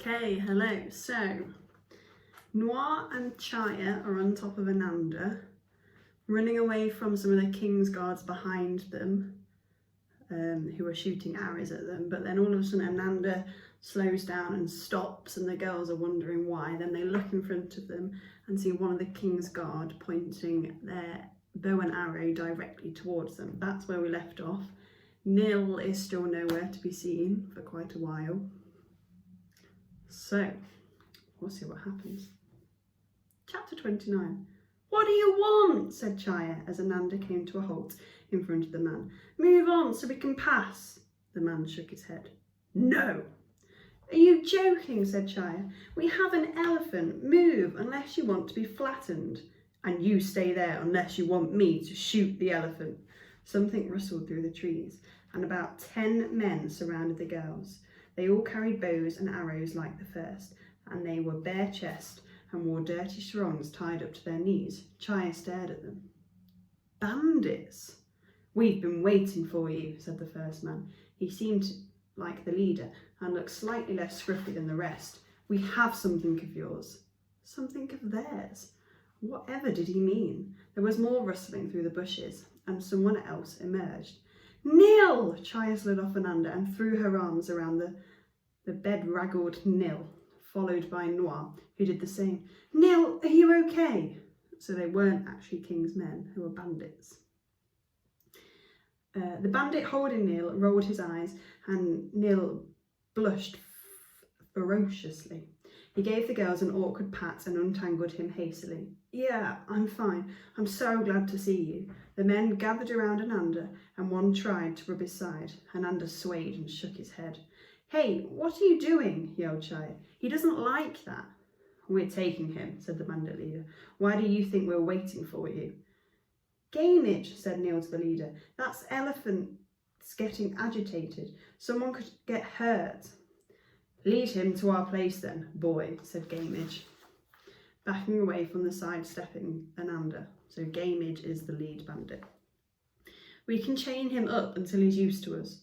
Okay, hello. So, Noir and Chaya are on top of Ananda, running away from some of the king's guards behind them, who are shooting arrows at them. But then all of a sudden Ananda slows down and stops, and the girls are wondering why. Then they look in front of them and see one of the king's guard pointing their bow and arrow directly towards them. That's where we left off. Nil is still nowhere to be seen for quite a while. So, we'll see what happens. Chapter 29. What do you want? Said Chaya as Ananda came to a halt in front of the man. Move on so we can pass. The man shook his head. No. Are you joking? Said Chaya. We have an elephant. Move unless you want to be flattened. And you stay there unless you want me to shoot the elephant. Something rustled through the trees, and about 10 men surrounded the girls. They all carried bows and arrows like the first, and they were bare-chested and wore dirty sarongs tied up to their knees. Chaya stared at them. Bandits? We've been waiting for you, said the first man. He seemed like the leader and looked slightly less scruffy than the rest. We have something of yours. Something of theirs? Whatever did he mean? There was more rustling through the bushes, and someone else emerged. Nil! Chaya slid off Ananda and threw her arms around the bedraggled Nil, followed by Noir, who did the same. Nil, are you okay? So they weren't actually king's men, who were bandits. The bandit holding Nil rolled his eyes, and Nil blushed ferociously. He gave the girls an awkward pat and untangled him hastily. Yeah, I'm fine. I'm so glad to see you. The men gathered around Ananda, and one tried to rub his side. Ananda swayed and shook his head. Hey, what are you doing? Yelled Chaya. He doesn't like that. We're taking him, said the bandit leader. Why do you think we're waiting for you? Gamage, said Neil to the leader. That's elephant's getting agitated. Someone could get hurt. Lead him to our place then, boy, said Gamage, backing away from the sidestepping Ananda. So Gamage is the lead bandit. We can chain him up until he's used to us.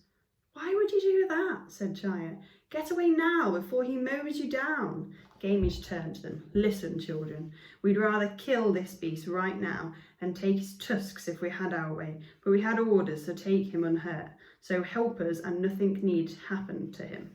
Why would you do that? Said Chaya. Get away now before he mows you down. Gamage turned to them. Listen, children, we'd rather kill this beast right now and take his tusks if we had our way, but we had orders to take him unhurt, so help us and nothing need happen to him.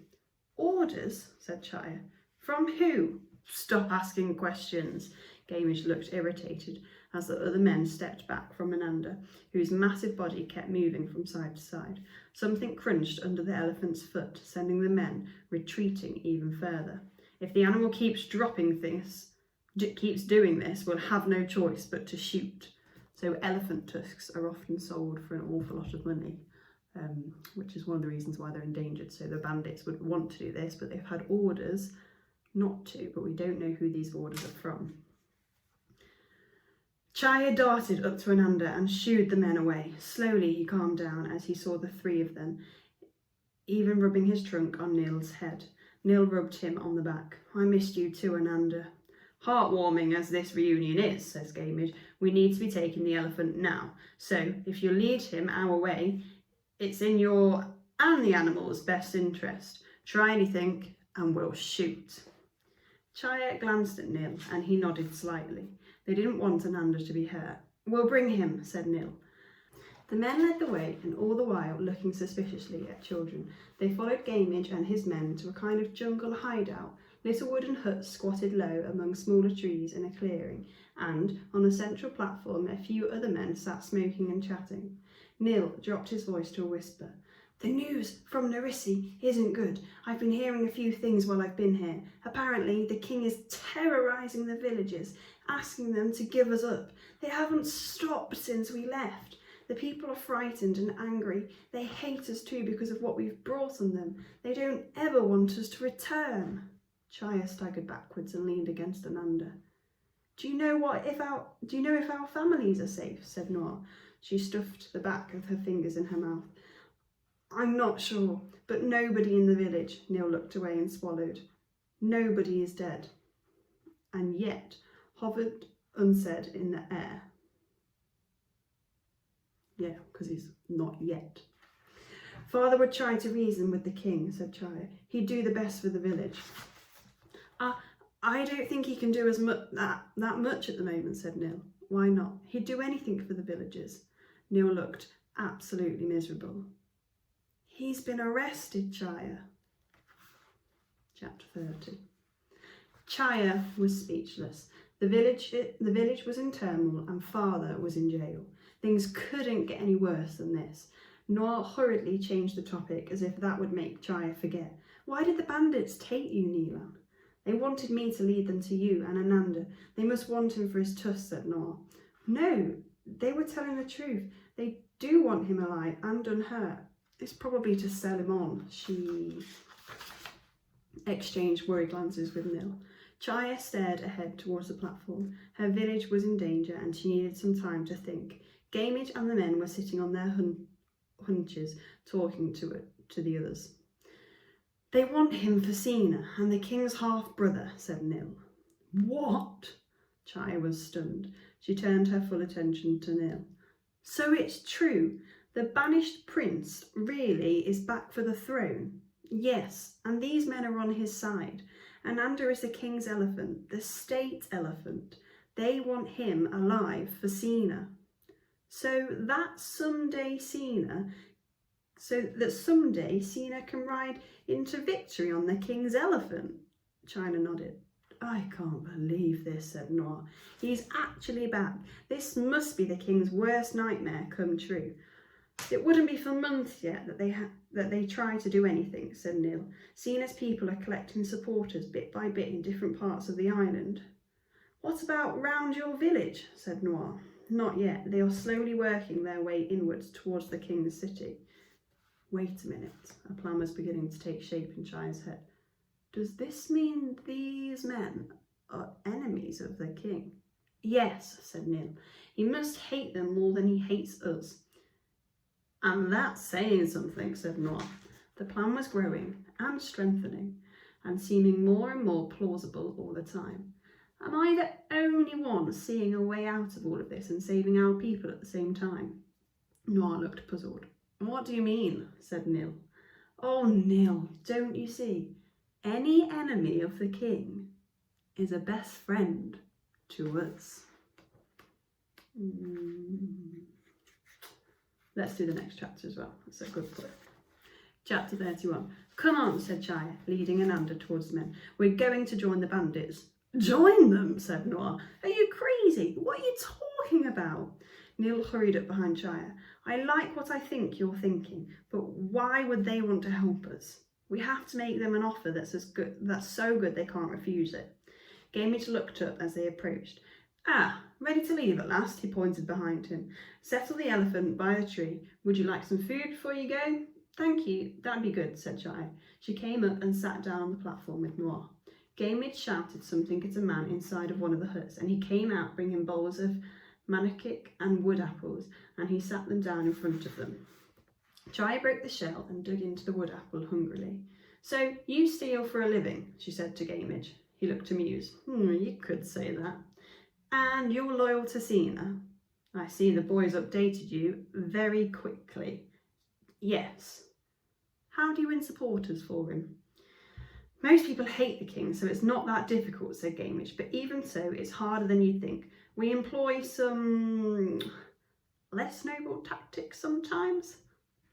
Orders? Said Chaya. From who? Stop asking questions. Gamage looked irritated as the other men stepped back from Ananda, whose massive body kept moving from side to side. Something crunched under the elephant's foot, sending the men retreating even further. If the animal keeps doing this, we'll have no choice but to shoot. So elephant tusks are often sold for an awful lot of money, which is one of the reasons why they're endangered. So the bandits would want to do this, but they've had orders not to, but we don't know who these orders are from. Chaya darted up to Ananda and shooed the men away. Slowly he calmed down as he saw the three of them, even rubbing his trunk on Nil's head. Nil rubbed him on the back. I missed you too, Ananda. Heartwarming as this reunion is, says Gamage, we need to be taking the elephant now. So if you lead him our way, it's in your and the animal's best interest. Try anything and we'll shoot. Chaya glanced at Nil and he nodded slightly. They didn't want Ananda to be hurt. We'll bring him, said Nil. The men led the way, and all the while looking suspiciously at children. They followed Gamage and his men to a kind of jungle hideout. Little wooden huts squatted low among smaller trees in a clearing, and on the central platform a few other men sat smoking and chatting. Nil dropped his voice to a whisper. The news from Narissi isn't good. I've been hearing a few things while I've been here. Apparently the king is terrorising the villagers, asking them to give us up. They haven't stopped since we left. The people are frightened and angry. They hate us too because of what we've brought on them. They don't ever want us to return. Chaya staggered backwards and leaned against Ananda. Do you know if our families are safe? Said Noir. She stuffed the back of her fingers in her mouth. I'm not sure, but nobody in the village. Nil looked away and swallowed. Nobody is dead. And yet hovered unsaid in the air. Yeah, because he's not yet. Father would try to reason with the king, said Chaya. He'd do the best for the village. I don't think he can do that much at the moment, said Nil. Why not? He'd do anything for the villagers. Nil looked absolutely miserable. He's been arrested, Chaya. Chapter 30. Chaya was speechless. The village was in turmoil and Father was in jail. Things couldn't get any worse than this. Noir hurriedly changed the topic as if that would make Chaya forget. Why did the bandits take you, Nilan? They wanted me to lead them to you and Ananda. They must want him for his tusk, said Noir. No, they were telling the truth. They do want him alive and unhurt. It's probably to sell him on. She exchanged worried glances with Nil. Chaya stared ahead towards the platform. Her village was in danger and she needed some time to think. Gamage and the men were sitting on their hunches, talking to the others. They want him for Sina and the king's half-brother, said Nil. What? Chaya was stunned. She turned her full attention to Nil. So it's true. The banished prince really is back for the throne. Yes, and these men are on his side. Ananda is the king's elephant, the state elephant. They want him alive for Sina. So that someday Sina can ride into victory on the king's elephant. China nodded. I can't believe this, said Noir. He's actually back. This must be the king's worst nightmare come true. It wouldn't be for months yet that they try to do anything, said Nil. Sina's people are collecting supporters bit by bit in different parts of the island. What about round your village, said Noir. Not yet. They are slowly working their way inwards towards the king's city. Wait a minute. A plan was beginning to take shape in Chaya's head. Does this mean these men are enemies of the king? Yes, said Nil. He must hate them more than he hates us. And that's saying something, said Noir. The plan was growing and strengthening and seeming more and more plausible all the time. Am I the only one seeing a way out of all of this and saving our people at the same time? Noir looked puzzled. What do you mean? Said Nil. Oh, Nil, don't you see? Any enemy of the king is a best friend to us. Let's do the next chapter as well. That's a good point. Chapter 31. Come on, said Chaya, leading Ananda towards the men. We're going to join the bandits. Join them, said Noir. Are you crazy? What are you talking about? Nil hurried up behind Chaya. I like what I think you're thinking, but why would they want to help us? We have to make them an offer that's so good they can't refuse it. Gamage looked up as they approached. Ah, ready to leave at last, he pointed behind him. Settle the elephant by the tree. Would you like some food before you go? Thank you, that'd be good, said Chaya. She came up and sat down on the platform with Noir. Gamage shouted something at a man inside of one of the huts, and he came out bringing bowls of manioc and wood apples, and he sat them down in front of them. Chaya broke the shell and dug into the wood apple hungrily. So, you steal for a living, she said to Gamage. He looked amused. You could say that. And you're loyal to Sina. I see the boys updated you very quickly. Yes. How do you win supporters for him? Most people hate the king, so it's not that difficult, said Gamage, but even so, it's harder than you think. We employ some less noble tactics sometimes.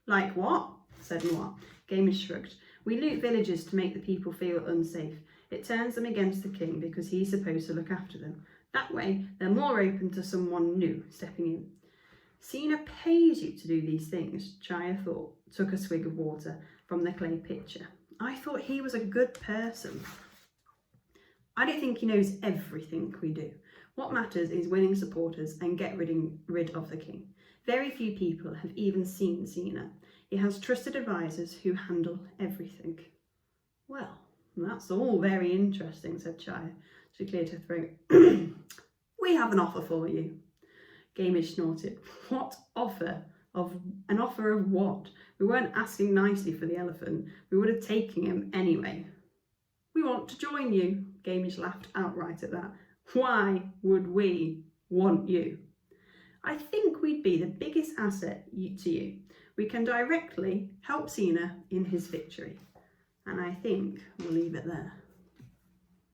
Like what? Said Noir. Gamage shrugged. We loot villages to make the people feel unsafe. It turns them against the king because he's supposed to look after them. That way, they're more open to someone new stepping in. Sina pays you to do these things, Chaya thought, took a swig of water from the clay pitcher. I thought he was a good person. I don't think he knows everything we do. What matters is winning supporters and getting rid of the king. Very few people have even seen Sina. He has trusted advisors who handle everything. Well, that's all very interesting, said Chaya. She cleared her throat. We have an offer for you. Gamage snorted. What offer? An offer of what? We weren't asking nicely for the elephant. We would have taken him anyway. We want to join you. Gamage laughed outright at that. Why would we want you? I think we'd be the biggest asset to you. We can directly help Sina in his victory. And I think we'll leave it there.